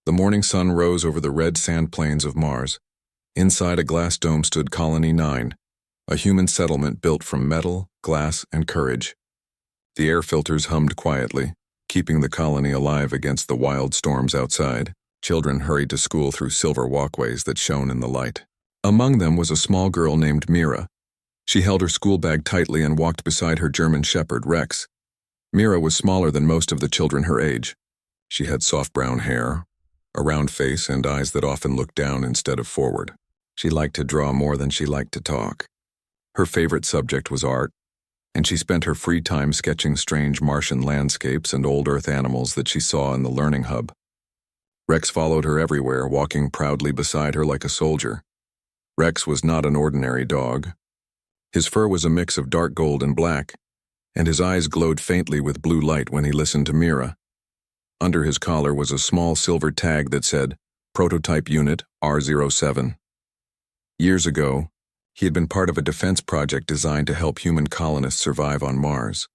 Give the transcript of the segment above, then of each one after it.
The morning sun rose over the red sand plains of Mars. Inside a glass dome stood Colony 9, a human settlement built from metal, glass, and courage. The air filters hummed quietly, keeping the colony alive against the wild storms outside. Children hurried to school through silver walkways that shone in the light. Among them was a small girl named Mira. She held her school bag tightly and walked beside her German shepherd, Rex. Mira was smaller than most of the children her age. She had soft brown hair, a round face, and eyes that often looked down instead of forward. She liked to draw more than she liked to talk. Her favorite subject was art, and she spent her free time sketching strange Martian landscapes and old Earth animals that she saw in the learning hub. Rex followed her everywhere, walking proudly beside her like a soldier. Rex was not an ordinary dog. His fur was a mix of dark gold and black, and his eyes glowed faintly with blue light when he listened to Mira. Under his collar was a small silver tag that said, Prototype Unit R07. Years ago, he had been part of a defense project designed to help human colonists survive on Mars.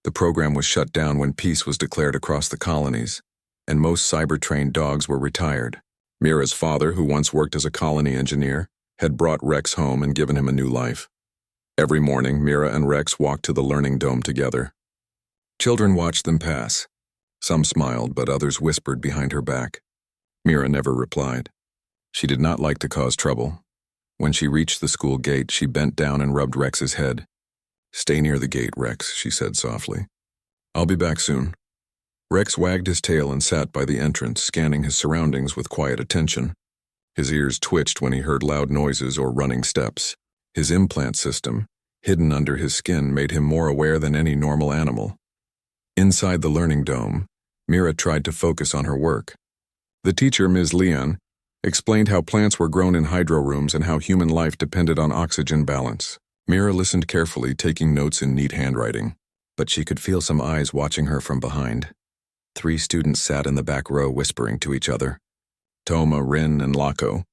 The program was shut down when peace was declared across the colonies, and most cyber-trained dogs were retired. Mira's father, who once worked as a colony engineer, had brought Rex home and given him a new life. Every morning, Mira and Rex walked to the learning dome together. Children watched them pass. Some smiled, but others whispered behind her back. Mira never replied. She did not like to cause trouble. When she reached the school gate, she bent down and rubbed Rex's head. "Stay near the gate, Rex," she said softly. "I'll be back soon." Rex wagged his tail and sat by the entrance, scanning his surroundings with quiet attention. His ears twitched when he heard loud noises or running steps. His implant system, hidden under his skin, made him more aware than any normal animal. Inside the learning dome, Mira tried to focus on her work. The teacher, Ms. Leon, explained how plants were grown in hydro rooms and how human life depended on oxygen balance. Mira listened carefully, taking notes in neat handwriting, but she could feel some eyes watching her from behind. 3 students sat in the back row whispering to each other. Toma, Rin, and Lako.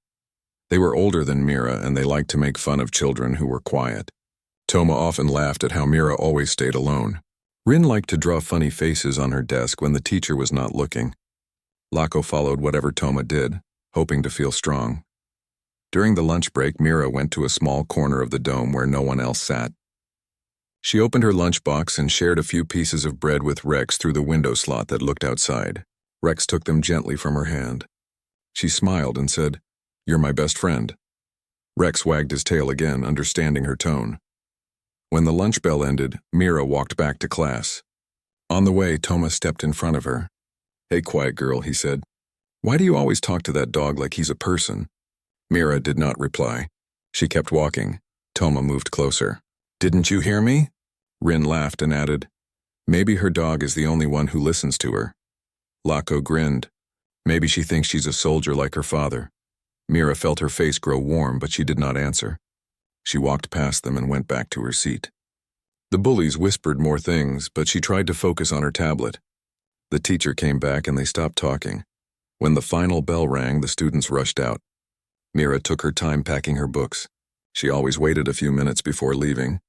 They were older than Mira, and they liked to make fun of children who were quiet. Toma often laughed at how Mira always stayed alone. Rin liked to draw funny faces on her desk when the teacher was not looking. Lako followed whatever Toma did, hoping to feel strong. During the lunch break, Mira went to a small corner of the dome where no one else sat. She opened her lunchbox and shared a few pieces of bread with Rex through the window slot that looked outside. Rex took them gently from her hand. She smiled and said, "You're my best friend." Rex wagged his tail again, understanding her tone. When the lunch bell ended, Mira walked back to class. On the way, Toma stepped in front of her. "Hey, quiet girl," he said. "Why do you always talk to that dog like he's a person?" Mira did not reply. She kept walking. Toma moved closer. "Didn't you hear me?" Rin laughed and added, "Maybe her dog is the only one who listens to her." Lako grinned. "Maybe she thinks she's a soldier like her father." Mira felt her face grow warm, but she did not answer. She walked past them and went back to her seat. The bullies whispered more things, but she tried to focus on her tablet. The teacher came back and they stopped talking. When the final bell rang, the students rushed out. Mira took her time packing her books. She always waited a few minutes before leaving,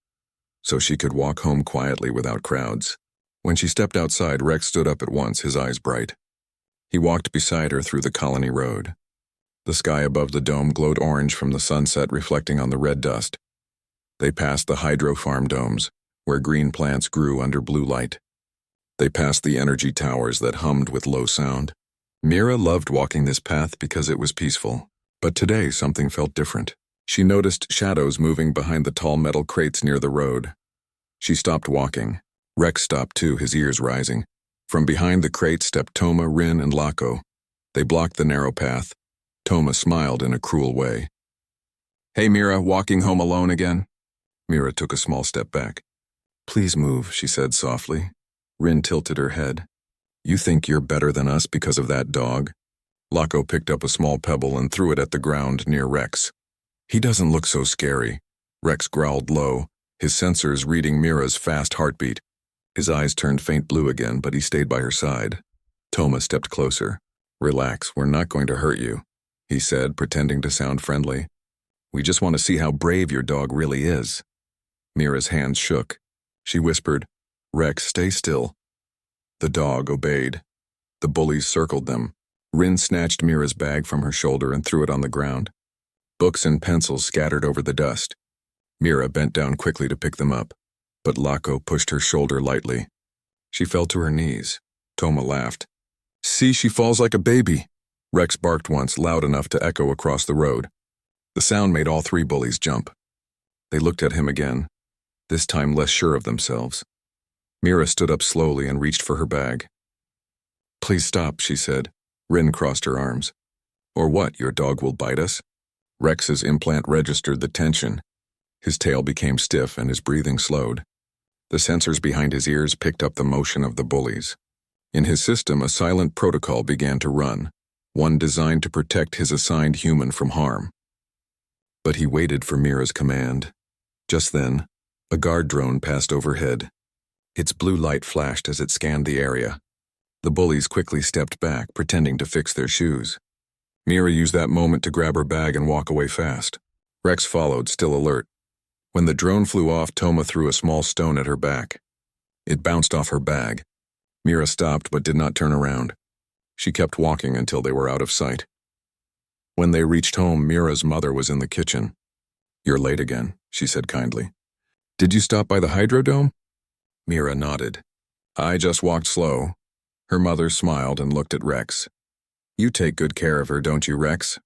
so she could walk home quietly without crowds. When she stepped outside, Rex stood up at once, his eyes bright. He walked beside her through the colony road. The sky above the dome glowed orange from the sunset reflecting on the red dust. They passed the hydro farm domes, where green plants grew under blue light. They passed the energy towers that hummed with low sound. Mira loved walking this path because it was peaceful, but today something felt different. She noticed shadows moving behind the tall metal crates near the road. She stopped walking. Rex stopped too, his ears rising. From behind the crate stepped Toma, Rin, and Lako. They blocked the narrow path. Toma smiled in a cruel way. "Hey, Mira, walking home alone again?" Mira took a small step back. "Please move," she said softly. Rin tilted her head. "You think you're better than us because of that dog?" Lako picked up a small pebble and threw it at the ground near Rex. "He doesn't look so scary." Rex growled low, his sensors reading Mira's fast heartbeat. His eyes turned faint blue again, but he stayed by her side. Toma stepped closer. "Relax, we're not going to hurt you," he said, pretending to sound friendly. "We just want to see how brave your dog really is." Mira's hands shook. She whispered, "Rex, stay still." The dog obeyed. The bullies circled them. Rin snatched Mira's bag from her shoulder and threw it on the ground. Books and pencils scattered over the dust. Mira bent down quickly to pick them up, but Lako pushed her shoulder lightly. She fell to her knees. Toma laughed. "See, she falls like a baby." Rex barked once, loud enough to echo across the road. The sound made all three bullies jump. They looked at him again, this time less sure of themselves. Mira stood up slowly and reached for her bag. "Please stop," she said. Rin crossed her arms. "Or what, your dog will bite us?" Rex's implant registered the tension. His tail became stiff and his breathing slowed. The sensors behind his ears picked up the motion of the bullies. In his system, a silent protocol began to run, one designed to protect his assigned human from harm. But he waited for Mira's command. Just then, a guard drone passed overhead. Its blue light flashed as it scanned the area. The bullies quickly stepped back, pretending to fix their shoes. Mira used that moment to grab her bag and walk away fast. Rex followed, still alert. When the drone flew off, Toma threw a small stone at her back. It bounced off her bag. Mira stopped but did not turn around. She kept walking until they were out of sight. When they reached home, Mira's mother was in the kitchen. "You're late again," she said kindly. "Did you stop by the Hydrodome?" Mira nodded. "I just walked slow." Her mother smiled and looked at Rex. "You take good care of her, don't you, Rex?"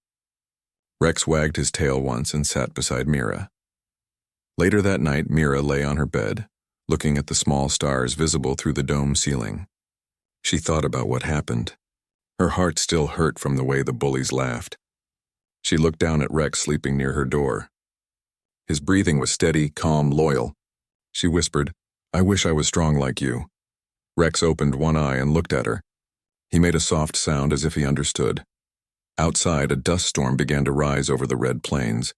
Rex wagged his tail once and sat beside Mira. Later that night, Mira lay on her bed, looking at the small stars visible through the dome ceiling. She thought about what happened. Her heart still hurt from the way the bullies laughed. She looked down at Rex sleeping near her door. His breathing was steady, calm, loyal. She whispered, "I wish I was strong like you." Rex opened one eye and looked at her. He made a soft sound as if he understood. Outside, a dust storm began to rise over the red plains.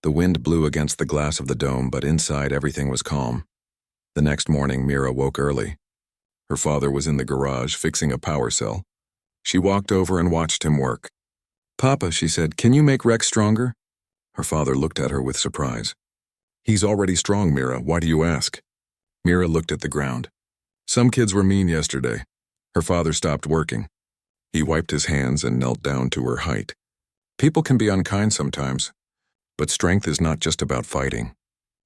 The wind blew against the glass of the dome, but inside everything was calm. The next morning, Mira woke early. Her father was in the garage fixing a power cell. She walked over and watched him work. "Papa," she said, "can you make Rex stronger?" Her father looked at her with surprise. "He's already strong, Mira. Why do you ask?" Mira looked at the ground. "Some kids were mean yesterday." Her father stopped working. He wiped his hands and knelt down to her height. "People can be unkind sometimes, but strength is not just about fighting.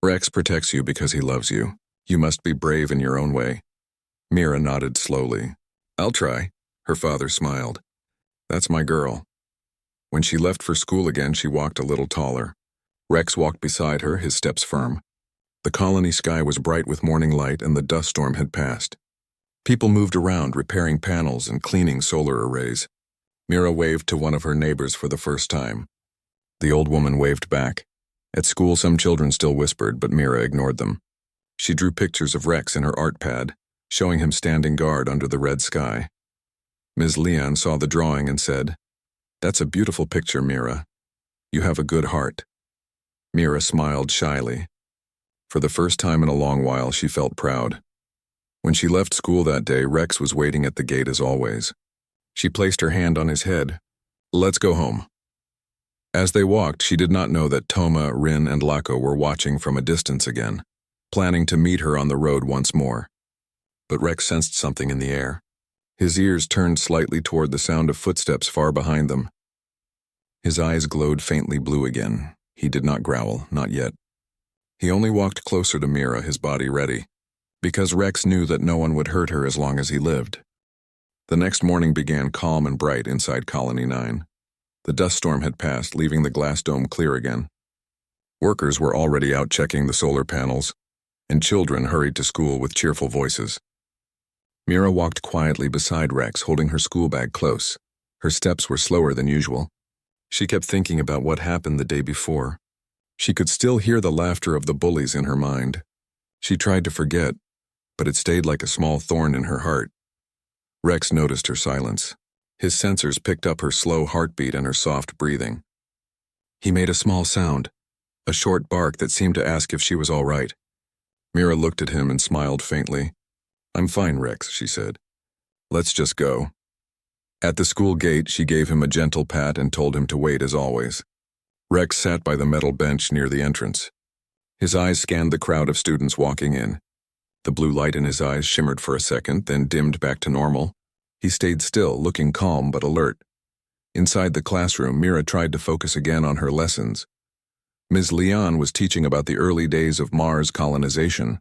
Rex protects you because he loves you. You must be brave in your own way." Mira nodded slowly. "I'll try." Her father smiled. "That's my girl." When she left for school again, she walked a little taller. Rex walked beside her, his steps firm. The colony sky was bright with morning light and the dust storm had passed. People moved around, repairing panels and cleaning solar arrays. Mira waved to one of her neighbors for the first time. The old woman waved back. At school, some children still whispered, but Mira ignored them. She drew pictures of Rex in her art pad, showing him standing guard under the red sky. Ms. Leon saw the drawing and said, "That's a beautiful picture, Mira. You have a good heart." Mira smiled shyly. For the first time in a long while, she felt proud. When she left school that day, Rex was waiting at the gate as always. She placed her hand on his head. "Let's go home." As they walked, she did not know that Toma, Rin, and Lako were watching from a distance again, planning to meet her on the road once more. But Rex sensed something in the air. His ears turned slightly toward the sound of footsteps far behind them. His eyes glowed faintly blue again. He did not growl, not yet. He only walked closer to Mira, his body ready, because Rex knew that no one would hurt her as long as he lived. The next morning began calm and bright inside Colony 9. The dust storm had passed, leaving the glass dome clear again. Workers were already out checking the solar panels, and children hurried to school with cheerful voices. Mira walked quietly beside Rex, holding her school bag close. Her steps were slower than usual. She kept thinking about what happened the day before. She could still hear the laughter of the bullies in her mind. She tried to forget, but it stayed like a small thorn in her heart. Rex noticed her silence. His sensors picked up her slow heartbeat and her soft breathing. He made a small sound, a short bark that seemed to ask if she was all right. Mira looked at him and smiled faintly. "I'm fine, Rex," she said. "Let's just go." At the school gate, she gave him a gentle pat and told him to wait as always. Rex sat by the metal bench near the entrance. His eyes scanned the crowd of students walking in. The blue light in his eyes shimmered for a second, then dimmed back to normal. He stayed still, looking calm but alert. Inside the classroom, Mira tried to focus again on her lessons. Ms. Leon was teaching about the early days of Mars colonization.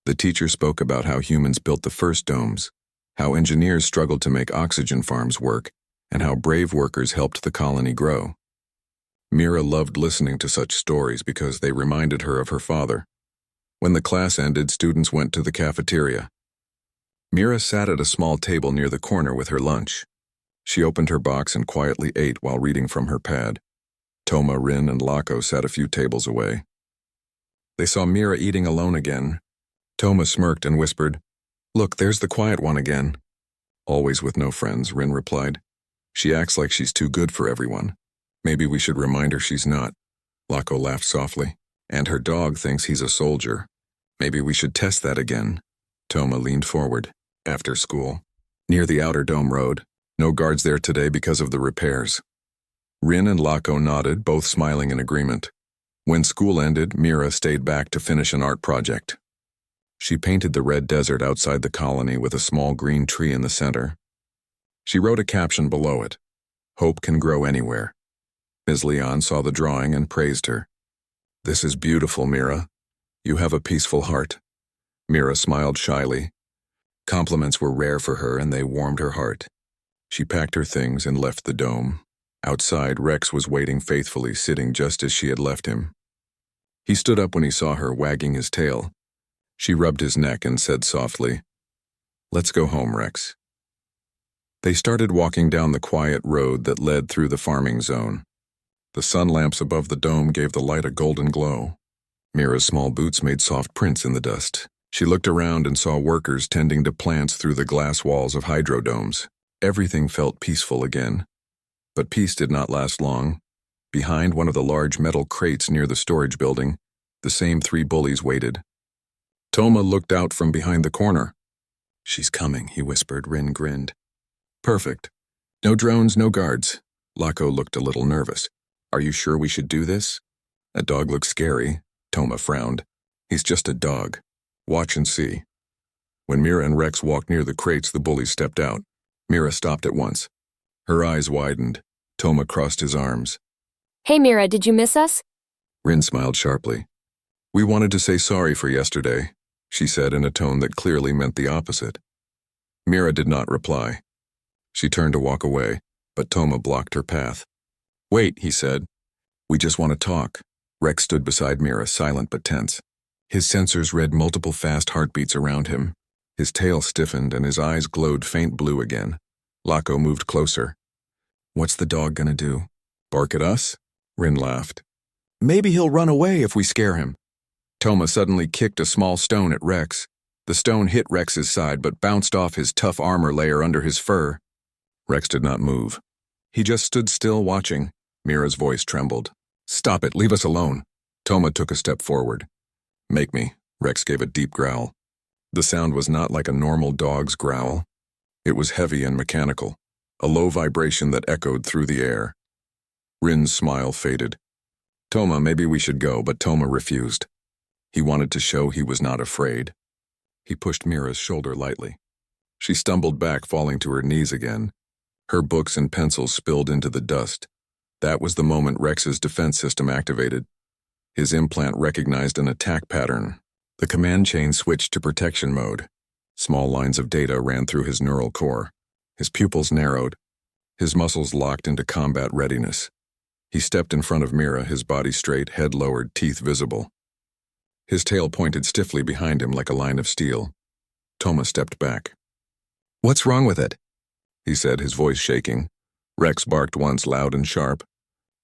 The teacher spoke about how humans built the first domes, how engineers struggled to make oxygen farms work, and how brave workers helped the colony grow. Mira loved listening to such stories because they reminded her of her father. When the class ended, students went to the cafeteria. Mira sat at a small table near the corner with her lunch. She opened her box and quietly ate while reading from her pad. Toma, Rin, and Lako sat a few tables away. They saw Mira eating alone again. Toma smirked and whispered, "Look, there's the quiet one again." "Always with no friends," Rin replied. "She acts like she's too good for everyone. Maybe we should remind her she's not." Lako laughed softly. "And her dog thinks he's a soldier. Maybe we should test that again." Toma leaned forward. "After school. Near the outer dome road. No guards there today because of the repairs." Rin and Lako nodded, both smiling in agreement. When school ended, Mira stayed back to finish an art project. She painted the red desert outside the colony with a small green tree in the center. She wrote a caption below it, "Hope can grow anywhere." Ms. Leon saw the drawing and praised her. "This is beautiful, Mira. You have a peaceful heart." Mira smiled shyly. Compliments were rare for her and they warmed her heart. She packed her things and left the dome. Outside, Rex was waiting faithfully, sitting just as she had left him. He stood up when he saw her, wagging his tail. She rubbed his neck and said softly, "Let's go home, Rex." They started walking down the quiet road that led through the farming zone. The sun lamps above the dome gave the light a golden glow. Mira's small boots made soft prints in the dust. She looked around and saw workers tending to plants through the glass walls of hydrodomes. Everything felt peaceful again. But peace did not last long. Behind one of the large metal crates near the storage building, the same 3 bullies waited. Toma looked out from behind the corner. "She's coming," he whispered. Rin grinned. "Perfect. No drones, no guards." Lako looked a little nervous. "Are you sure we should do this?" "A dog looks scary." Toma frowned. "He's just a dog. Watch and see." When Mira and Rex walked near the crates, the bullies stepped out. Mira stopped at once. Her eyes widened. Toma crossed his arms. "Hey Mira, did you miss us?" Rin smiled sharply. "We wanted to say sorry for yesterday," she said in a tone that clearly meant the opposite. Mira did not reply. She turned to walk away, but Toma blocked her path. "Wait," he said. "We just want to talk." Rex stood beside Mira, silent but tense. His sensors read multiple fast heartbeats around him. His tail stiffened and his eyes glowed faint blue again. Lako moved closer. "What's the dog gonna do? Bark at us?" Rin laughed. "Maybe he'll run away if we scare him." Toma suddenly kicked a small stone at Rex. The stone hit Rex's side but bounced off his tough armor layer under his fur. Rex did not move. He just stood still watching. Mira's voice trembled. "Stop it, leave us alone." Toma took a step forward. "Make me." Rex gave a deep growl. The sound was not like a normal dog's growl. It was heavy and mechanical, a low vibration that echoed through the air. Rin's smile faded. "Toma, maybe we should go," but Toma refused. He wanted to show he was not afraid. He pushed Mira's shoulder lightly. She stumbled back, falling to her knees again. Her books and pencils spilled into the dust. That was the moment Rex's defense system activated. His implant recognized an attack pattern. The command chain switched to protection mode. Small lines of data ran through his neural core. His pupils narrowed. His muscles locked into combat readiness. He stepped in front of Mira, his body straight, head lowered, teeth visible. His tail pointed stiffly behind him like a line of steel. Toma stepped back. "What's wrong with it?" he said, his voice shaking. Rex barked once, loud and sharp.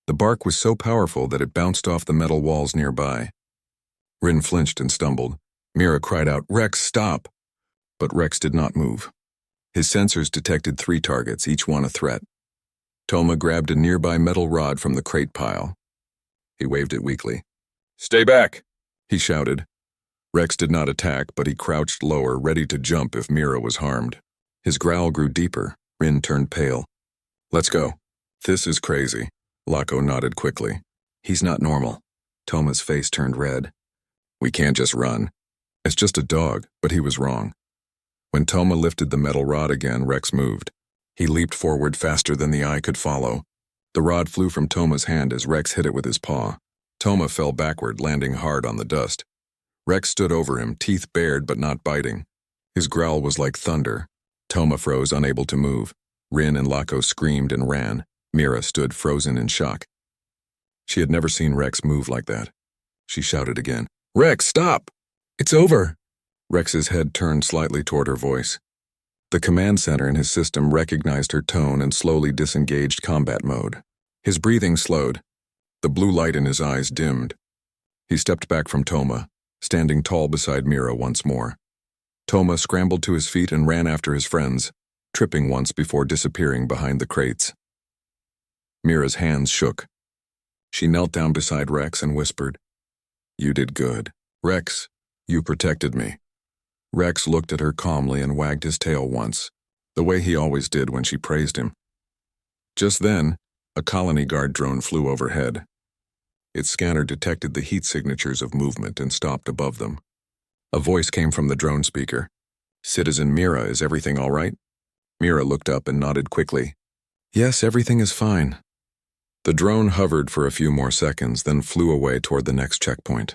The bark was so powerful that it bounced off the metal walls nearby. Rin flinched and stumbled. Mira cried out, "Rex, stop!" But Rex did not move. His sensors detected 3 targets, each one a threat. Toma grabbed a nearby metal rod from the crate pile. He waved it weakly. "Stay back!" he shouted. Rex did not attack, but he crouched lower, ready to jump if Mira was harmed. His growl grew deeper. Rin turned pale. "Let's go." "This is crazy." Lako nodded quickly. "He's not normal." Toma's face turned red. "We can't just run. It's just a dog," but he was wrong. When Toma lifted the metal rod again, Rex moved. He leaped forward faster than the eye could follow. The rod flew from Toma's hand as Rex hit it with his paw. Toma fell backward, landing hard on the dust. Rex stood over him, teeth bared but not biting. His growl was like thunder. Toma froze, unable to move. Rin and Laco screamed and ran. Mira stood frozen in shock. She had never seen Rex move like that. She shouted again, "Rex, stop! It's over!" Rex's head turned slightly toward her voice. The command center in his system recognized her tone and slowly disengaged combat mode. His breathing slowed. The blue light in his eyes dimmed. He stepped back from Toma, standing tall beside Mira once more. Toma scrambled to his feet and ran after his friends, tripping once before disappearing behind the crates. Mira's hands shook. She knelt down beside Rex and whispered, "You did good. Rex, you protected me." Rex looked at her calmly and wagged his tail once, the way he always did when she praised him. Just then, a colony guard drone flew overhead. Its scanner detected the heat signatures of movement and stopped above them. A voice came from the drone speaker. "Citizen Mira, is everything all right?" Mira looked up and nodded quickly. "Yes, everything is fine." The drone hovered for a few more seconds, then flew away toward the next checkpoint.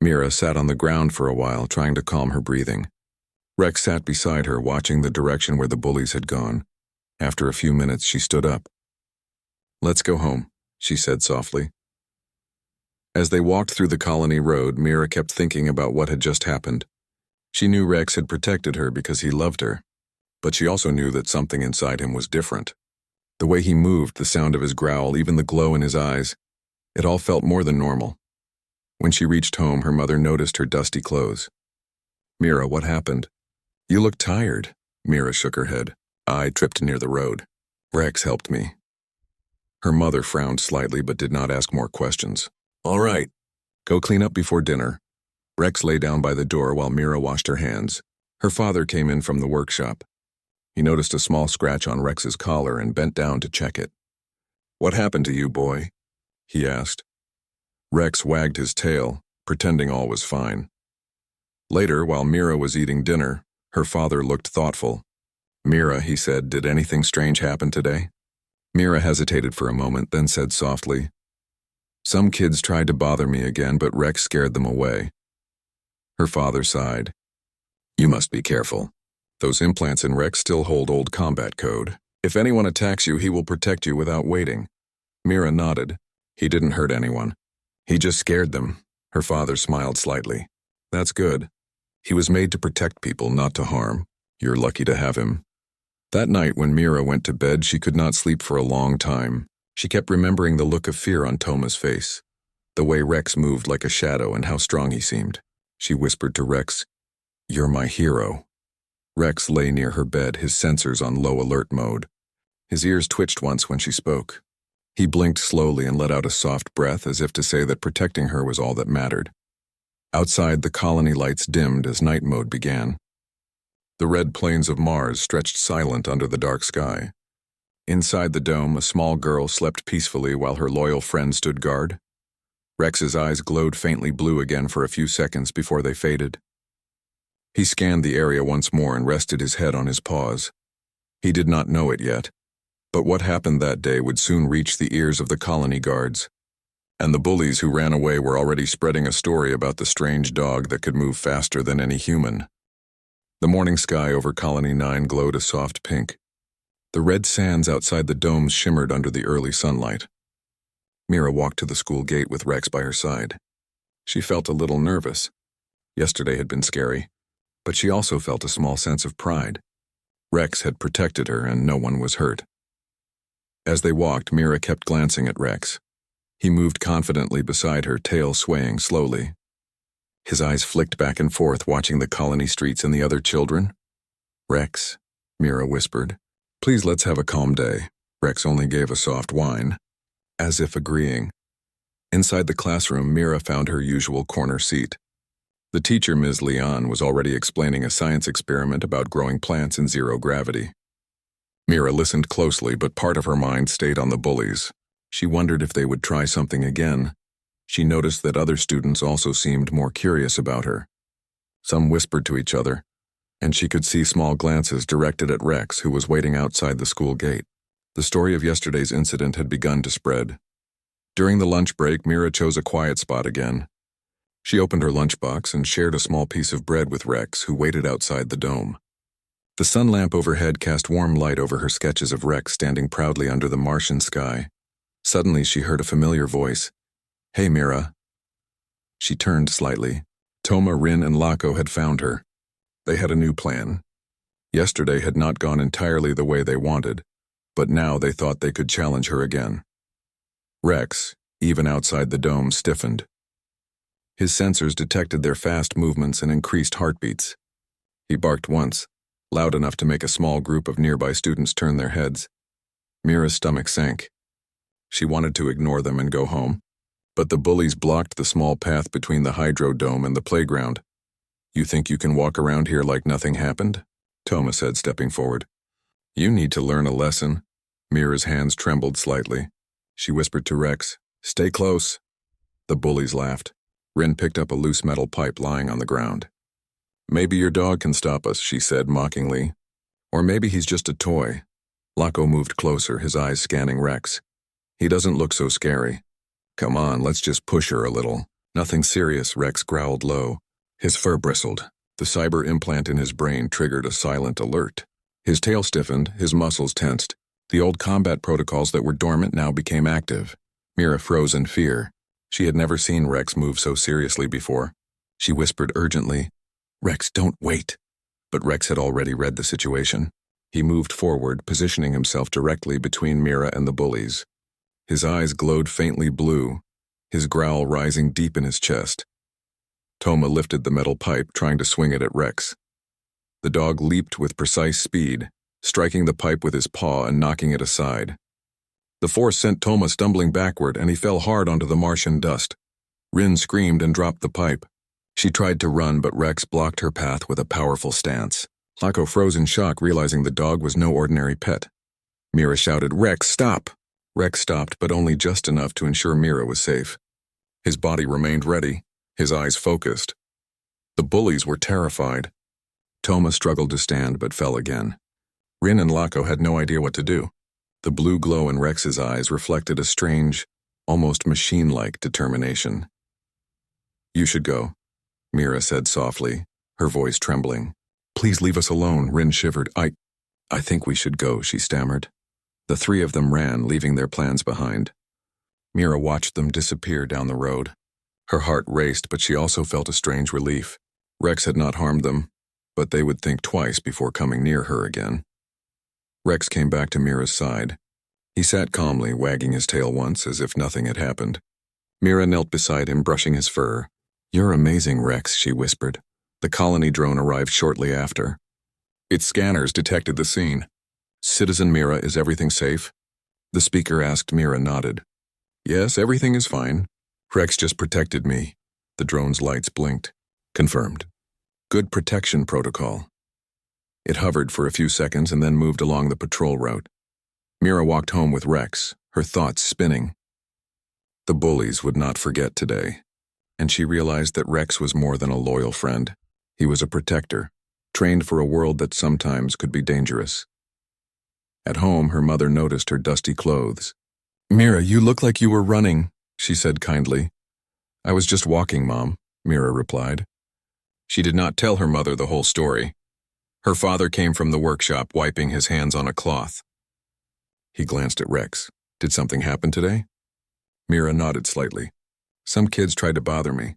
Mira sat on the ground for a while, trying to calm her breathing. Rex sat beside her, watching the direction where the bullies had gone. After a few minutes, she stood up. "Let's go home," she said softly. As they walked through the colony road, Mira kept thinking about what had just happened. She knew Rex had protected her because he loved her, but she also knew that something inside him was different. The way he moved, the sound of his growl, even the glow in his eyes, it all felt more than normal. When she reached home, her mother noticed her dusty clothes. "Mira, what happened?" "You look tired." Mira shook her head. "I tripped near the road. Rex helped me." Her mother frowned slightly but did not ask more questions. "All right, go clean up before dinner." Rex lay down by the door while Mira washed her hands. Her father came in from the workshop. He noticed a small scratch on Rex's collar and bent down to check it. "What happened to you, boy?" he asked. Rex wagged his tail, pretending all was fine. Later, while Mira was eating dinner, her father looked thoughtful. "Mira," he said, "did anything strange happen today?" Mira hesitated for a moment, then said softly, "Some kids tried to bother me again, but Rex scared them away." Her father sighed. "You must be careful. Those implants in Rex still hold old combat code. If anyone attacks you, he will protect you without waiting." Mira nodded. "He didn't hurt anyone. He just scared them." Her father smiled slightly. "That's good. He was made to protect people, not to harm. You're lucky to have him." That night when Mira went to bed, she could not sleep for a long time. She kept remembering the look of fear on Toma's face, the way Rex moved like a shadow and how strong he seemed. She whispered to Rex, "You're my hero." Rex lay near her bed, his sensors on low alert mode. His ears twitched once when she spoke. He blinked slowly and let out a soft breath as if to say that protecting her was all that mattered. Outside, the colony lights dimmed as night mode began. The red plains of Mars stretched silent under the dark sky. Inside the dome, a small girl slept peacefully while her loyal friend stood guard. Rex's eyes glowed faintly blue again for a few seconds before they faded. He scanned the area once more and rested his head on his paws. He did not know it yet, but what happened that day would soon reach the ears of the colony guards. And the bullies who ran away were already spreading a story about the strange dog that could move faster than any human. The morning sky over Colony 9 glowed a soft pink. The red sands outside the domes shimmered under the early sunlight. Mira walked to the school gate with Rex by her side. She felt a little nervous. Yesterday had been scary, but she also felt a small sense of pride. Rex had protected her and no one was hurt. As they walked, Mira kept glancing at Rex. He moved confidently beside her, tail swaying slowly. His eyes flicked back and forth, watching the colony streets and the other children. "Rex," Mira whispered, "please let's have a calm day." Rex only gave a soft whine, as if agreeing. Inside the classroom, Mira found her usual corner seat. The teacher, Ms. Leon, was already explaining a science experiment about growing plants in zero gravity. Mira listened closely, but part of her mind stayed on the bullies. She wondered if they would try something again. She noticed that other students also seemed more curious about her. Some whispered to each other, and she could see small glances directed at Rex, who was waiting outside the school gate. The story of yesterday's incident had begun to spread. During the lunch break, Mira chose a quiet spot again. She opened her lunchbox and shared a small piece of bread with Rex, who waited outside the dome. The sun lamp overhead cast warm light over her sketches of Rex standing proudly under the Martian sky. Suddenly, she heard a familiar voice. "Hey, Mira." She turned slightly. Toma, Rin, and Laco had found her. They had a new plan. Yesterday had not gone entirely the way they wanted, but now they thought they could challenge her again. Rex, even outside the dome, stiffened. His sensors detected their fast movements and increased heartbeats. He barked once, loud enough to make a small group of nearby students turn their heads. Mira's stomach sank. She wanted to ignore them and go home, but the bullies blocked the small path between the hydro dome and the playground. "You think you can walk around here like nothing happened?" Toma said, stepping forward. "You need to learn a lesson." Mira's hands trembled slightly. She whispered to Rex, "Stay close." The bullies laughed. Rin picked up a loose metal pipe lying on the ground. "Maybe your dog can stop us," she said mockingly. "Or maybe he's just a toy." Laco moved closer, his eyes scanning Rex. "He doesn't look so scary." "Come on, let's just push her a little." "Nothing serious," Rex growled low. His fur bristled. The cyber implant in his brain triggered a silent alert. His tail stiffened, his muscles tensed. The old combat protocols that were dormant now became active. Mira froze in fear. She had never seen Rex move so seriously before. She whispered urgently, "Rex, don't wait." But Rex had already read the situation. He moved forward, positioning himself directly between Mira and the bullies. His eyes glowed faintly blue, his growl rising deep in his chest. Toma lifted the metal pipe, trying to swing it at Rex. The dog leaped with precise speed, striking the pipe with his paw and knocking it aside. The force sent Toma stumbling backward, and he fell hard onto the Martian dust. Rin screamed and dropped the pipe. She tried to run, but Rex blocked her path with a powerful stance. Laco froze in shock, realizing the dog was no ordinary pet. Mira shouted, "Rex, stop!" Rex stopped, but only just enough to ensure Mira was safe. His body remained ready, his eyes focused. The bullies were terrified. Toma struggled to stand, but fell again. Rin and Laco had no idea what to do. The blue glow in Rex's eyes reflected a strange, almost machine-like determination. "You should go," Mira said softly, her voice trembling. "Please leave us alone," Rin shivered. I think we should go," she stammered. The three of them ran, leaving their plans behind. Mira watched them disappear down the road. Her heart raced, but she also felt a strange relief. Rex had not harmed them, but they would think twice before coming near her again. Rex came back to Mira's side. He sat calmly, wagging his tail once, as if nothing had happened. Mira knelt beside him, brushing his fur. "You're amazing, Rex," she whispered. The colony drone arrived shortly after. Its scanners detected the scene. "Citizen Mira, is everything safe?" The speaker asked. Mira nodded. "Yes, everything is fine. Rex just protected me." The drone's lights blinked. "Confirmed. Good protection protocol." It hovered for a few seconds and then moved along the patrol route. Mira walked home with Rex, her thoughts spinning. The bullies would not forget today, and she realized that Rex was more than a loyal friend. He was a protector, trained for a world that sometimes could be dangerous. At home, her mother noticed her dusty clothes. "Mira, you look like you were running," she said kindly. "I was just walking, Mom," Mira replied. She did not tell her mother the whole story. Her father came from the workshop, wiping his hands on a cloth. He glanced at Rex. "Did something happen today?" Mira nodded slightly. "Some kids tried to bother me,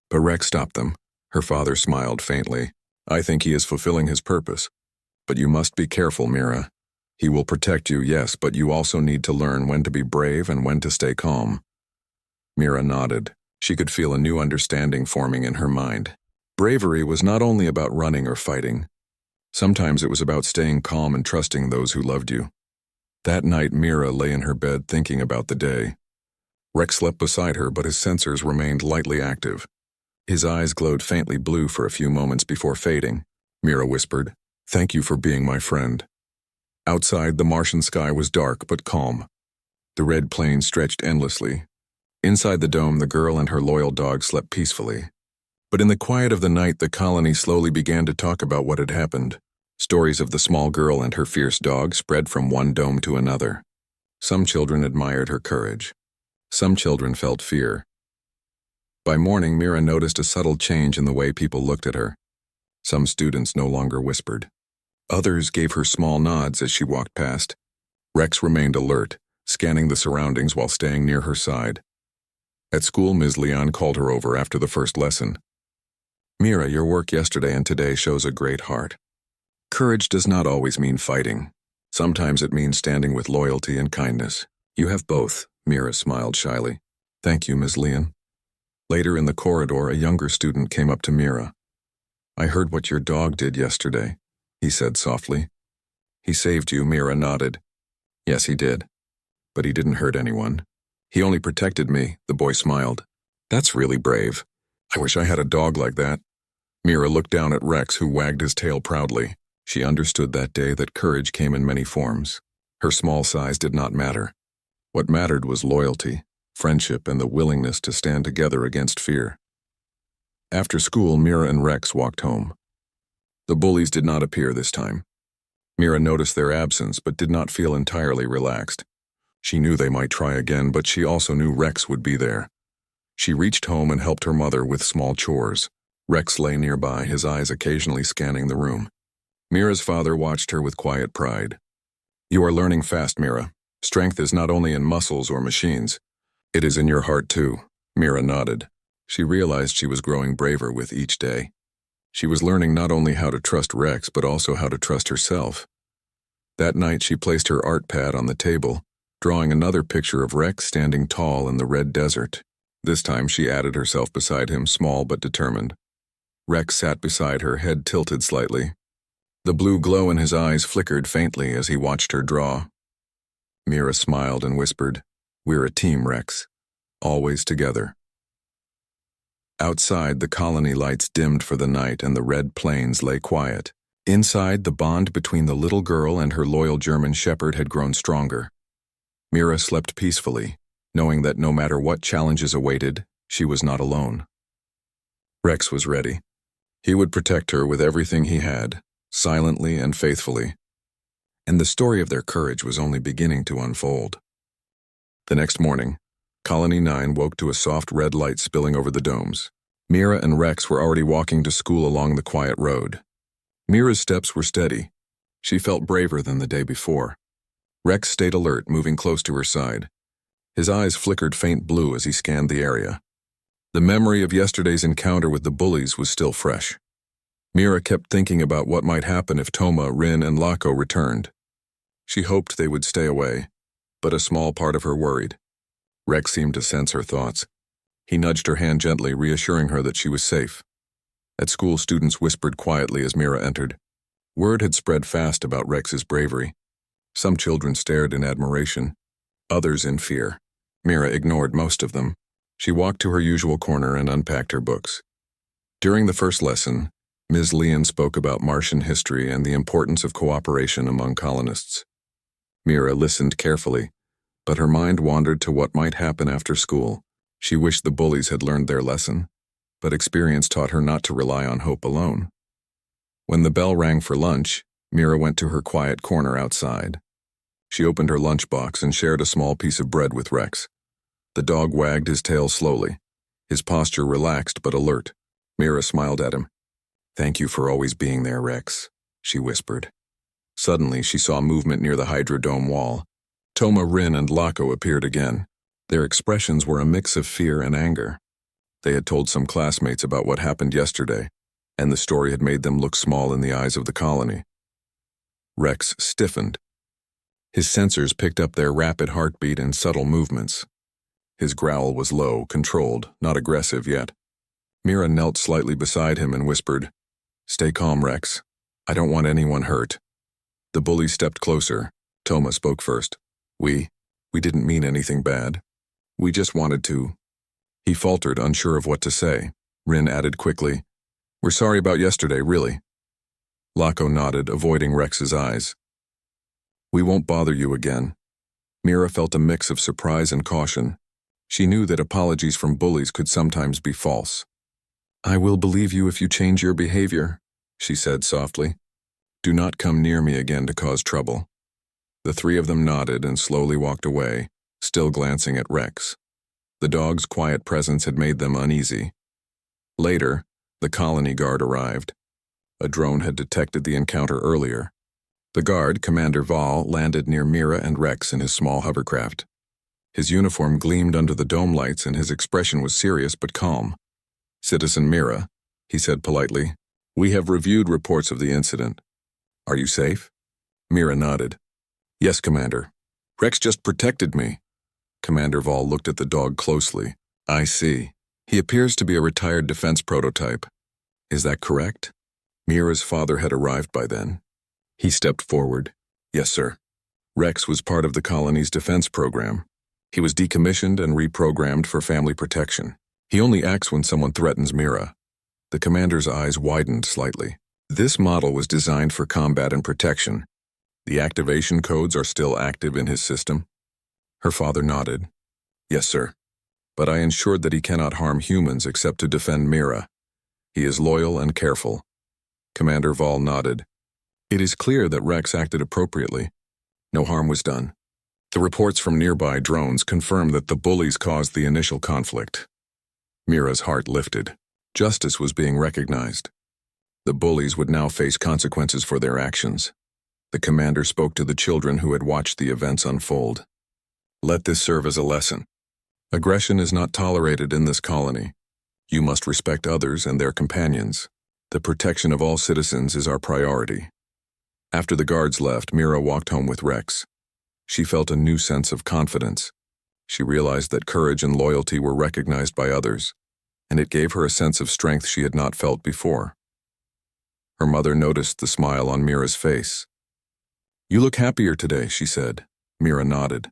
but Rex stopped them." Her father smiled faintly. "I think he is fulfilling his purpose. But you must be careful, Mira. He will protect you, yes, but you also need to learn when to be brave and when to stay calm." Mira nodded. She could feel a new understanding forming in her mind. Bravery was not only about running or fighting. Sometimes it was about staying calm and trusting those who loved you. That night, Mira lay in her bed thinking about the day. Rex slept beside her, but his sensors remained lightly active. His eyes glowed faintly blue for a few moments before fading. Mira whispered, "Thank you for being my friend." Outside, the Martian sky was dark but calm. The red plains stretched endlessly. Inside the dome, the girl and her loyal dog slept peacefully. But in the quiet of the night, the colony slowly began to talk about what had happened. Stories of the small girl and her fierce dog spread from one dome to another. Some children admired her courage. Some children felt fear. By morning, Mira noticed a subtle change in the way people looked at her. Some students no longer whispered. Others gave her small nods as she walked past. Rex remained alert, scanning the surroundings while staying near her side. At school, Ms. Leon called her over after the first lesson. "Mira, your work yesterday and today shows a great heart. Courage does not always mean fighting. Sometimes it means standing with loyalty and kindness. You have both," Mira smiled shyly. "Thank you, Ms. Leon." Later in the corridor, a younger student came up to Mira. "I heard what your dog did yesterday," he said softly. "He saved you," Mira nodded. "Yes, he did. But he didn't hurt anyone. He only protected me," the boy smiled. "That's really brave. I wish I had a dog like that." Mira looked down at Rex, who wagged his tail proudly. She understood that day that courage came in many forms. Her small size did not matter. What mattered was loyalty, friendship, and the willingness to stand together against fear. After school, Mira and Rex walked home. The bullies did not appear this time. Mira noticed their absence but did not feel entirely relaxed. She knew they might try again, but she also knew Rex would be there. She reached home and helped her mother with small chores. Rex lay nearby, his eyes occasionally scanning the room. Mira's father watched her with quiet pride. "You are learning fast, Mira. Strength is not only in muscles or machines. It is in your heart too." Mira nodded. She realized she was growing braver with each day. She was learning not only how to trust Rex, but also how to trust herself. That night, she placed her art pad on the table, drawing another picture of Rex standing tall in the red desert. This time, she added herself beside him, small but determined. Rex sat beside her, head tilted slightly. The blue glow in his eyes flickered faintly as he watched her draw. Mira smiled and whispered, "We're a team, Rex. Always together." Outside, the colony lights dimmed for the night and the red plains lay quiet. Inside, the bond between the little girl and her loyal German shepherd had grown stronger. Mira slept peacefully, knowing that no matter what challenges awaited, she was not alone. Rex was ready. He would protect her with everything he had, silently and faithfully. And the story of their courage was only beginning to unfold. The next morning, Colony 9 woke to a soft red light spilling over the domes. Mira and Rex were already walking to school along the quiet road. Mira's steps were steady. She felt braver than the day before. Rex stayed alert, moving close to her side. His eyes flickered faint blue as he scanned the area. The memory of yesterday's encounter with the bullies was still fresh. Mira kept thinking about what might happen if Toma, Rin, and Lako returned. She hoped they would stay away, but a small part of her worried. Rex seemed to sense her thoughts. He nudged her hand gently, reassuring her that she was safe. At school, students whispered quietly as Mira entered. Word had spread fast about Rex's bravery. Some children stared in admiration, others in fear. Mira ignored most of them. She walked to her usual corner and unpacked her books. During the first lesson, Ms. Leon spoke about Martian history and the importance of cooperation among colonists. Mira listened carefully, but her mind wandered to what might happen after school. She wished the bullies had learned their lesson, but experience taught her not to rely on hope alone. When the bell rang for lunch, Mira went to her quiet corner outside. She opened her lunchbox and shared a small piece of bread with Rex. The dog wagged his tail slowly, his posture relaxed but alert. Mira smiled at him. "Thank you for always being there, Rex," she whispered. Suddenly, she saw movement near the Hydrodome wall. Toma, Rin, and Lako appeared again. Their expressions were a mix of fear and anger. They had told some classmates about what happened yesterday, and the story had made them look small in the eyes of the colony. Rex stiffened. His sensors picked up their rapid heartbeat and subtle movements. His growl was low, controlled, not aggressive yet. Mira knelt slightly beside him and whispered, "Stay calm, Rex. I don't want anyone hurt." The bully stepped closer. Toma spoke first. We didn't mean anything bad. We just wanted to." He faltered, unsure of what to say. Rin added quickly, "We're sorry about yesterday, really." Lako nodded, avoiding Rex's eyes. "We won't bother you again." Mira felt a mix of surprise and caution. She knew that apologies from bullies could sometimes be false. I will believe you if you change your behavior, she said softly. Do not come near me again to cause trouble. The three of them nodded and slowly walked away, still glancing at Rex. The dog's quiet presence had made them uneasy. Later, the colony guard arrived. A drone had detected the encounter earlier. The guard, Commander Val, landed near Mira and Rex in his small hovercraft. His uniform gleamed under the dome lights and his expression was serious but calm. Citizen Mira, he said politely, we have reviewed reports of the incident. Are you safe? Mira nodded. Yes, Commander. Rex just protected me. Commander Val looked at the dog closely. I see. He appears to be a retired defense prototype. Is that correct? Mira's father had arrived by then. He stepped forward. Yes, sir. Rex was part of the colony's defense program. He was decommissioned and reprogrammed for family protection. He only acts when someone threatens Mira. The commander's eyes widened slightly. This model was designed for combat and protection. The activation codes are still active in his system. Her father nodded. Yes, sir. But I ensured that he cannot harm humans except to defend Mira. He is loyal and careful. Commander Val nodded. It is clear that Rex acted appropriately. No harm was done. The reports from nearby drones confirmed that the bullies caused the initial conflict. Mira's heart lifted. Justice was being recognized. The bullies would now face consequences for their actions. The commander spoke to the children who had watched the events unfold. Let this serve as a lesson. Aggression is not tolerated in this colony. You must respect others and their companions. The protection of all citizens is our priority. After the guards left, Mira walked home with Rex. She felt a new sense of confidence. She realized that courage and loyalty were recognized by others, and it gave her a sense of strength she had not felt before. Her mother noticed the smile on Mira's face. You look happier today, she said. Mira nodded.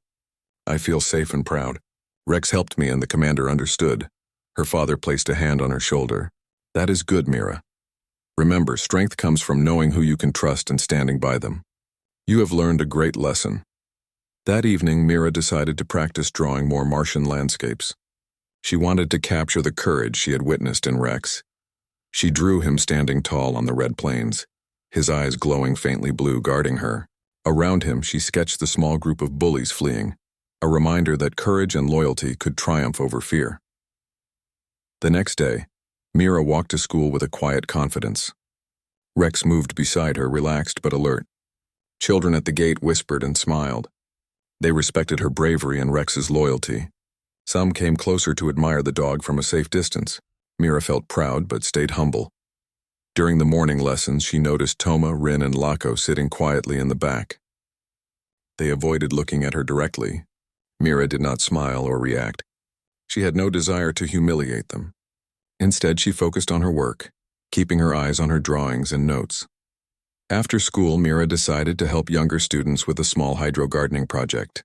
I feel safe and proud. Rex helped me and the commander understood. Her father placed a hand on her shoulder. That is good, Mira. Remember, strength comes from knowing who you can trust and standing by them. You have learned a great lesson. That evening, Mira decided to practice drawing more Martian landscapes. She wanted to capture the courage she had witnessed in Rex. She drew him standing tall on the red plains, his eyes glowing faintly blue guarding her. Around him, she sketched the small group of bullies fleeing, a reminder that courage and loyalty could triumph over fear. The next day, Mira walked to school with a quiet confidence. Rex moved beside her, relaxed but alert. Children at the gate whispered and smiled. They respected her bravery and Rex's loyalty. Some came closer to admire the dog from a safe distance. Mira felt proud but stayed humble. During the morning lessons, she noticed Toma, Rin, and Lako sitting quietly in the back. They avoided looking at her directly. Mira did not smile or react. She had no desire to humiliate them. Instead, she focused on her work, keeping her eyes on her drawings and notes. After school, Mira decided to help younger students with a small hydro-gardening project.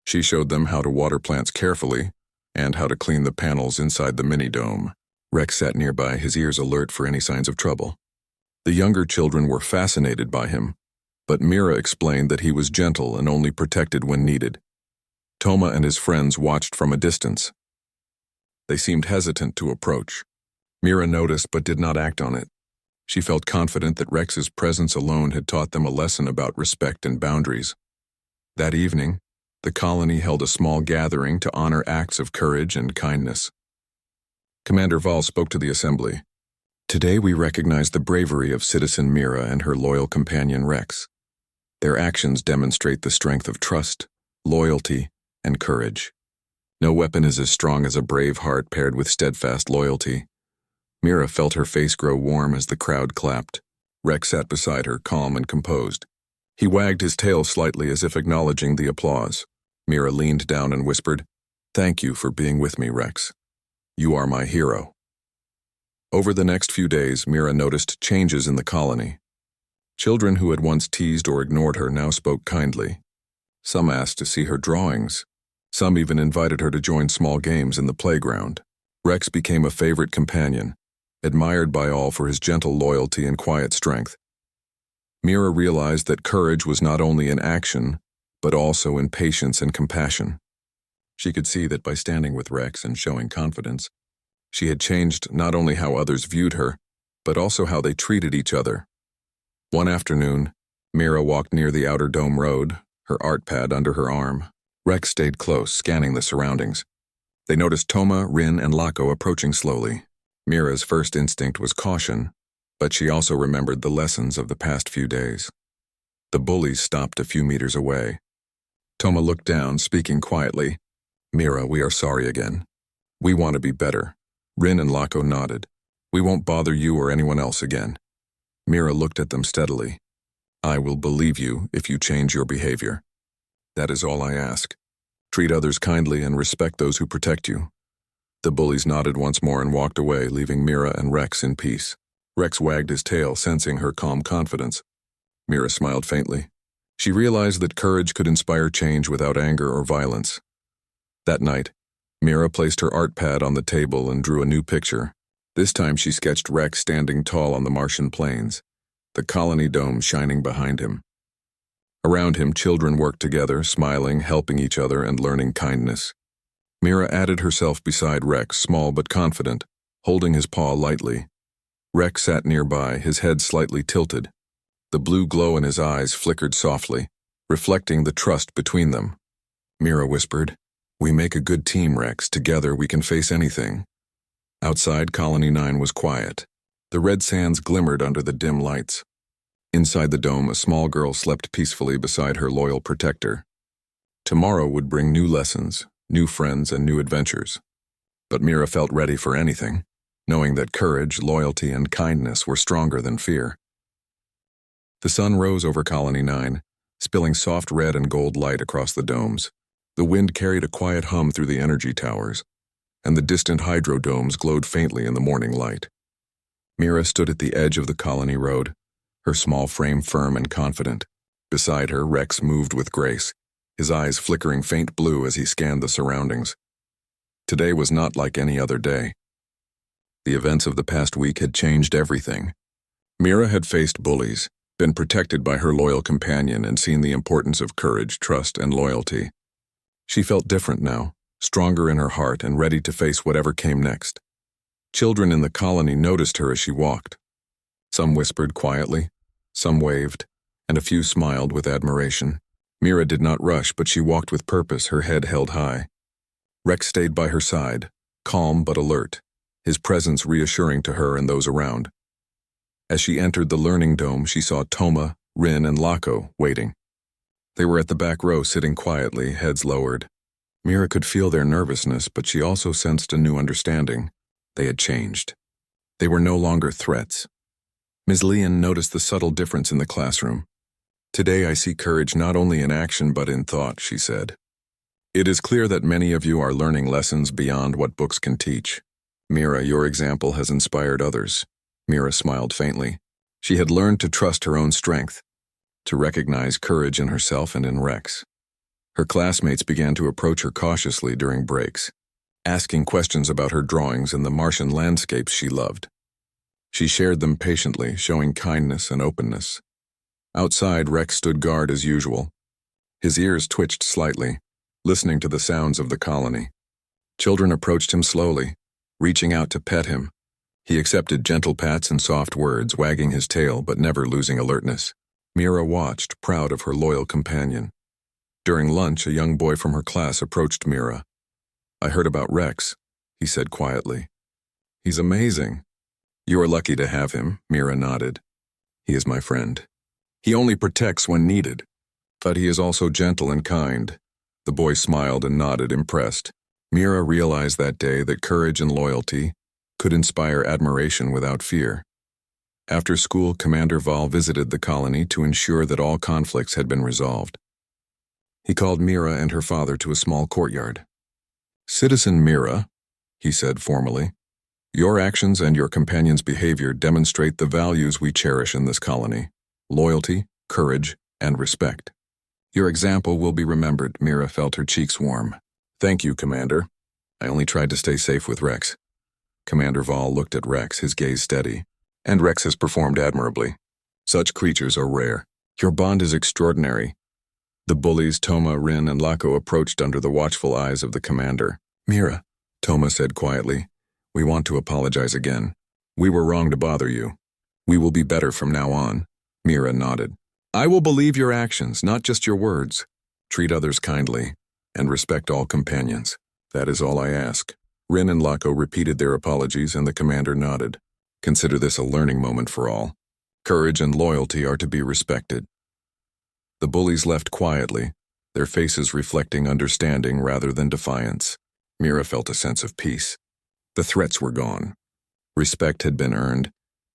She showed them how to water plants carefully and how to clean the panels inside the mini-dome. Rex sat nearby, his ears alert for any signs of trouble. The younger children were fascinated by him, but Mira explained that he was gentle and only protected when needed. Toma and his friends watched from a distance. They seemed hesitant to approach. Mira noticed but did not act on it. She felt confident that Rex's presence alone had taught them a lesson about respect and boundaries. That evening, the colony held a small gathering to honor acts of courage and kindness. Commander Val spoke to the assembly. Today we recognize the bravery of Citizen Mira and her loyal companion Rex. Their actions demonstrate the strength of trust, loyalty, and courage. No weapon is as strong as a brave heart paired with steadfast loyalty. Mira felt her face grow warm as the crowd clapped. Rex sat beside her, calm and composed. He wagged his tail slightly as if acknowledging the applause. Mira leaned down and whispered, "Thank you for being with me, Rex. You are my hero." Over the next few days, Mira noticed changes in the colony. Children who had once teased or ignored her now spoke kindly. Some asked to see her drawings. Some even invited her to join small games in the playground. Rex became a favorite companion, admired by all for his gentle loyalty and quiet strength. Mira realized that courage was not only in action, but also in patience and compassion. She could see that by standing with Rex and showing confidence, She had changed not only how others viewed her, but also how they treated each other. One afternoon, Mira walked near the outer dome road, her art pad under her arm. Rex stayed close, scanning the surroundings. They noticed Toma, Rin, and Lako approaching slowly. Mira's first instinct was caution, but she also remembered the lessons of the past few days. The bullies stopped a few meters away. Toma looked down, speaking quietly. "Mira, we are sorry again. We want to be better." Rin and Lako nodded. "We won't bother you or anyone else again." Mira looked at them steadily. "I will believe you if you change your behavior. That is all I ask. Treat others kindly and respect those who protect you." The bullies nodded once more and walked away, leaving Mira and Rex in peace. Rex wagged his tail, sensing her calm confidence. Mira smiled faintly. She realized that courage could inspire change without anger or violence. That night, Mira placed her art pad on the table and drew a new picture. This time she sketched Rex standing tall on the Martian plains, the colony dome shining behind him. Around him, children worked together, smiling, helping each other, and learning kindness. Mira added herself beside Rex, small but confident, holding his paw lightly. Rex sat nearby, his head slightly tilted. The blue glow in his eyes flickered softly, reflecting the trust between them. Mira whispered, "We make a good team, Rex. Together we can face anything." Outside, Colony 9 was quiet. The red sands glimmered under the dim lights. Inside the dome, a small girl slept peacefully beside her loyal protector. Tomorrow would bring new lessons, new friends, and new adventures. But Mira felt ready for anything, knowing that courage, loyalty, and kindness were stronger than fear. The sun rose over Colony 9, spilling soft red and gold light across the domes. The wind carried a quiet hum through the energy towers, and the distant hydro domes glowed faintly in the morning light. Mira stood at the edge of the colony road, her small frame firm and confident. Beside her, Rex moved with grace, his eyes flickering faint blue as he scanned the surroundings. Today was not like any other day. The events of the past week had changed everything. Mira had faced bullies, been protected by her loyal companion, and seen the importance of courage, trust, and loyalty. She felt different now, stronger in her heart and ready to face whatever came next. Children in the colony noticed her as she walked. Some whispered quietly, some waved, and a few smiled with admiration. Mira did not rush, but she walked with purpose, her head held high. Rex stayed by her side, calm but alert, his presence reassuring to her and those around. As she entered the learning dome, she saw Toma, Rin, and Lako waiting. They were at the back row, sitting quietly, heads lowered. Mira could feel their nervousness, but she also sensed a new understanding. They had changed. They were no longer threats. Ms. Leon noticed the subtle difference in the classroom. "Today I see courage not only in action but in thought," she said. "It is clear that many of you are learning lessons beyond what books can teach. Mira, your example has inspired others." Mira smiled faintly. She had learned to trust her own strength, to recognize courage in herself and in Rex. Her classmates began to approach her cautiously during breaks, asking questions about her drawings and the Martian landscapes she loved. She shared them patiently, showing kindness and openness. Outside, Rex stood guard as usual. His ears twitched slightly, listening to the sounds of the colony. Children approached him slowly, reaching out to pet him. He accepted gentle pats and soft words, wagging his tail but never losing alertness. Mira watched, proud of her loyal companion. During lunch, a young boy from her class approached Mira. "I heard about Rex," he said quietly. "He's amazing." "You are lucky to have him," Mira nodded. "He is my friend. He only protects when needed, but he is also gentle and kind." The boy smiled and nodded, impressed. Mira realized that day that courage and loyalty could inspire admiration without fear. After school, Commander Val visited the colony to ensure that all conflicts had been resolved. He called Mira and her father to a small courtyard. "Citizen Mira," he said formally, "your actions and your companion's behavior demonstrate the values we cherish in this colony: loyalty, courage, and respect. Your example will be remembered." Mira felt her cheeks warm. "Thank you, Commander. I only tried to stay safe with Rex." Commander Val looked at Rex, his gaze steady. "And Rex has performed admirably. Such creatures are rare. Your bond is extraordinary." The bullies Toma, Rin, and Lako approached under the watchful eyes of the commander. "Mira," Toma said quietly, We want to apologize again. We were wrong to bother you. We will be better from now on. Mira nodded. I will believe your actions, not just your words. Treat others kindly, and respect all companions. That is all I ask. Rin and Lako repeated their apologies, and the commander nodded. Consider this a learning moment for all. Courage and loyalty are to be respected. The bullies left quietly, their faces reflecting understanding rather than defiance. Mira felt a sense of peace. The threats were gone. Respect had been earned,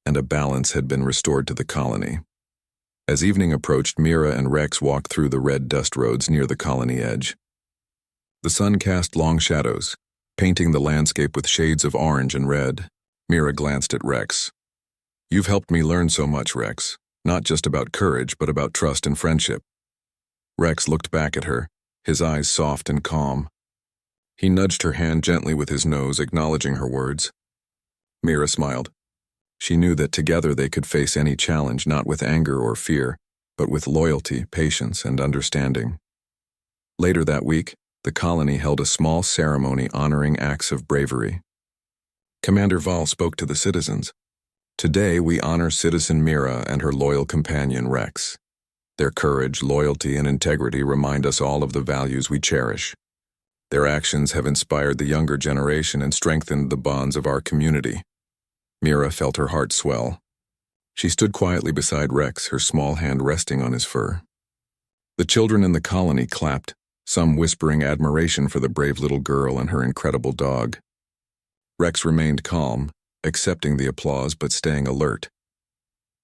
and a balance had been restored to the colony. As evening approached, Mira and Rex walked through the red dust roads near the colony edge. The sun cast long shadows, painting the landscape with shades of orange and red. Mira glanced at Rex. You've helped me learn so much, Rex, not just about courage, but about trust and friendship. Rex looked back at her, his eyes soft and calm. He nudged her hand gently with his nose, acknowledging her words. Mira smiled. She knew that together they could face any challenge, not with anger or fear, but with loyalty, patience, and understanding. Later that week, the colony held a small ceremony honoring acts of bravery. Commander Val spoke to the citizens. Today we honor Citizen Mira and her loyal companion Rex. Their courage, loyalty, and integrity remind us all of the values we cherish. Their actions have inspired the younger generation and strengthened the bonds of our community. Mira felt her heart swell. She stood quietly beside Rex, her small hand resting on his fur. The children in the colony clapped, some whispering admiration for the brave little girl and her incredible dog. Rex remained calm, accepting the applause but staying alert.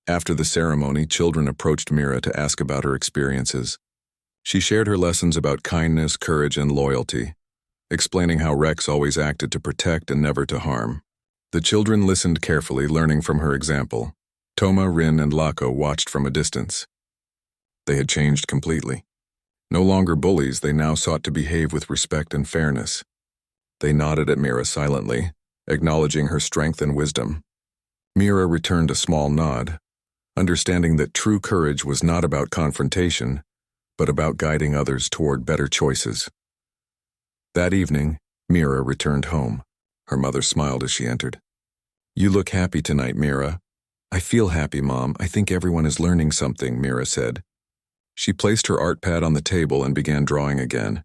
After the ceremony, children approached Mira to ask about her experiences. She shared her lessons about kindness, courage, and loyalty, explaining how Rex always acted to protect and never to harm. The children listened carefully, learning from her example. Toma, Rin, and Lako watched from a distance. They had changed completely. No longer bullies, they now sought to behave with respect and fairness. They nodded at Mira silently, acknowledging her strength and wisdom. Mira returned a small nod, understanding that true courage was not about confrontation, but about guiding others toward better choices. That evening, Mira returned home. Her mother smiled as she entered. You look happy tonight, Mira. I feel happy, Mom. I think everyone is learning something, Mira said. She placed her art pad on the table and began drawing again.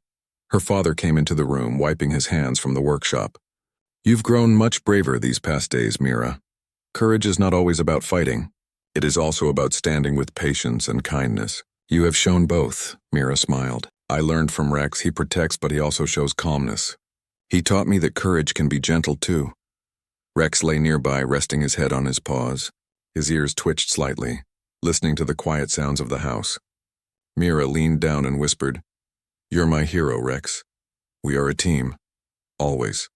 Her father came into the room, wiping his hands from the workshop. You've grown much braver these past days, Mira. Courage is not always about fighting. It is also about standing with patience and kindness. You have shown both, Mira smiled. I learned from Rex, he protects but he also shows calmness. He taught me that courage can be gentle too. Rex lay nearby, resting his head on his paws. His ears twitched slightly, listening to the quiet sounds of the house. Mira leaned down and whispered, You're my hero, Rex. We are a team. Always.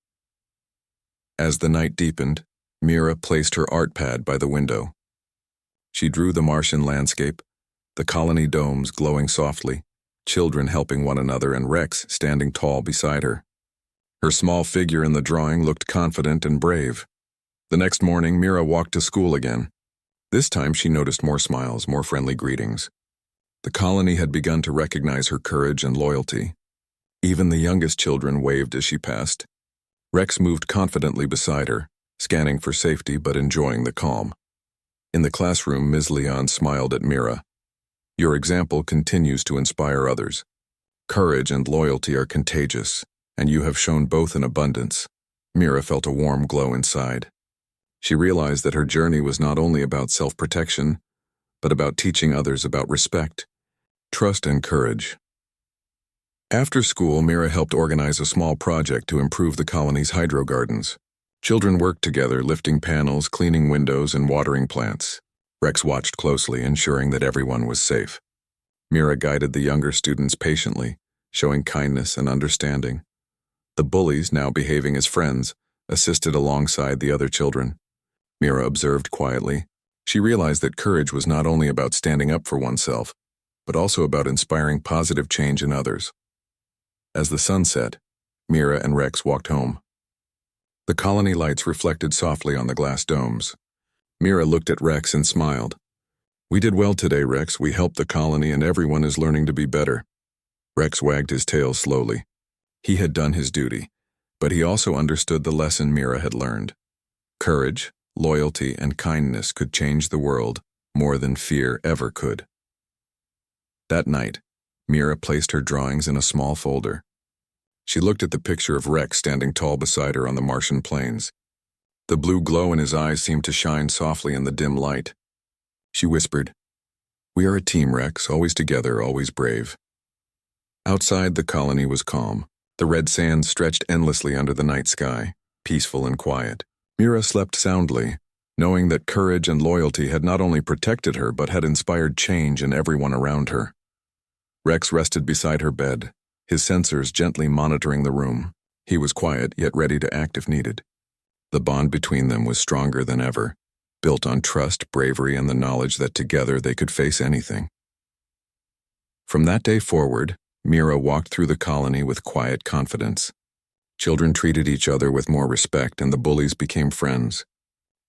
As the night deepened, Mira placed her art pad by the window. She drew the Martian landscape, the colony domes glowing softly, children helping one another, and Rex standing tall beside her. Her small figure in the drawing looked confident and brave. The next morning, Mira walked to school again. This time she noticed more smiles, more friendly greetings. The colony had begun to recognize her courage and loyalty. Even the youngest children waved as she passed. Rex moved confidently beside her, scanning for safety but enjoying the calm. In the classroom, Ms. Leon smiled at Mira. Your example continues to inspire others. Courage and loyalty are contagious, and you have shown both in abundance. Mira felt a warm glow inside. She realized that her journey was not only about self-protection, but about teaching others about respect, trust, and courage. After school, Mira helped organize a small project to improve the colony's hydro gardens. Children worked together, lifting panels, cleaning windows, and watering plants. Rex watched closely, ensuring that everyone was safe. Mira guided the younger students patiently, showing kindness and understanding. The bullies, now behaving as friends, assisted alongside the other children. Mira observed quietly. She realized that courage was not only about standing up for oneself, but also about inspiring positive change in others. As the sun set, Mira and Rex walked home. The colony lights reflected softly on the glass domes. Mira looked at Rex and smiled. We did well today, Rex. We helped the colony and everyone is learning to be better. Rex wagged his tail slowly. He had done his duty. But he also understood the lesson Mira had learned. Courage, loyalty, and kindness could change the world more than fear ever could. That night, Mira placed her drawings in a small folder. She looked at the picture of Rex standing tall beside her on the Martian plains. The blue glow in his eyes seemed to shine softly in the dim light. She whispered, "We are a team, Rex, always together, always brave." Outside, the colony was calm. The red sands stretched endlessly under the night sky, peaceful and quiet. Mira slept soundly, knowing that courage and loyalty had not only protected her but had inspired change in everyone around her. Rex rested beside her bed, his sensors gently monitoring the room. He was quiet, yet ready to act if needed. The bond between them was stronger than ever, built on trust, bravery, and the knowledge that together they could face anything. From that day forward, Mira walked through the colony with quiet confidence. Children treated each other with more respect, and the bullies became friends.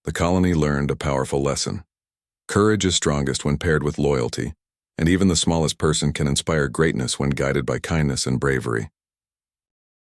The colony learned a powerful lesson. Courage is strongest when paired with loyalty, and even the smallest person can inspire greatness when guided by kindness and bravery.